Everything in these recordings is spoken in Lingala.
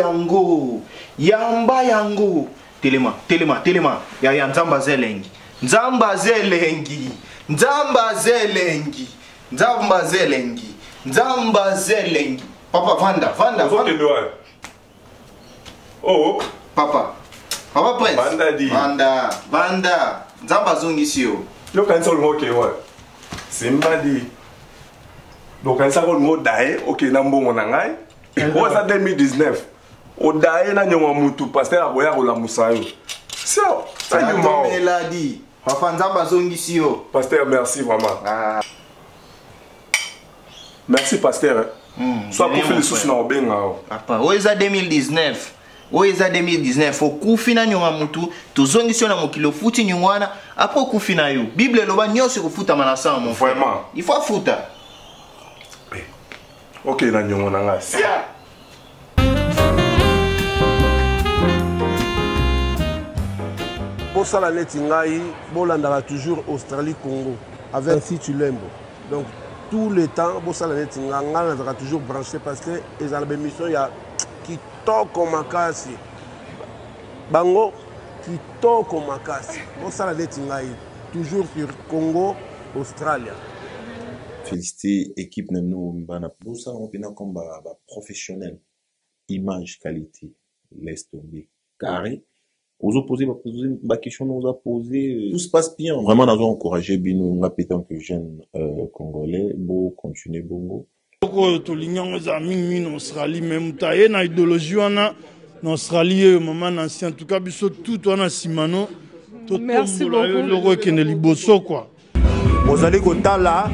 yango. Yamba yango. Telema. Ya nzamba zelengi. Nzamba zelengi. Papa, vanda. Oh. Papa Prince. Vanda. Nzamba zongi sio. Yo kanisa olmoke wa. Simbadi. Do kanisa olmo dae, OK na mbongo na ngai. Ko sa 2019. O dae na nyonga mutu pasteur aboya ko la musayo. So, ça y est melody. Papa Nzamba zongi sio. Pasteur, merci vraiment. Merci pasteur. Soit pour faire les sous na obenga. Papa, oeza 2019. Oeza 2019 okufina nyonga mutu tozongisio na mokilo futi nyongwana après okufina yo Bible loba nyonso kofuta manasa mon frère. Vraiment. Il faut futa. OK na nyonga na ngasi. Pour ça la neti ngai bolandaka toujours Australie Congo avec si tu l'aimes. Donc tout le temps pour ça la neti ngai ngana toujours branché parce que les émissions il y a kitoko makasi bango kitoko makasi osala neti ngai toujours sur Congo Australia. Féliciter équipe na nous bana pour ça on pena comme ba professionnel image qualité laisse tomber carré aux opposés ba question nous a posé tout se passe bien vraiment nous avons encouragé bino nga pétant que jeune congolais beau continuer bongo to lignons les amis en Australie même taille na idéologie wana en Australie maman ancien en tout cas biso tout wana simano to tombola loko kene liboso quoi ozali kotala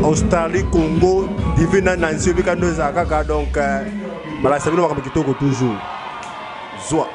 Australie Congo divina nansi bika ndoza kaka donc bala sabino bakabikitoko toujours zwa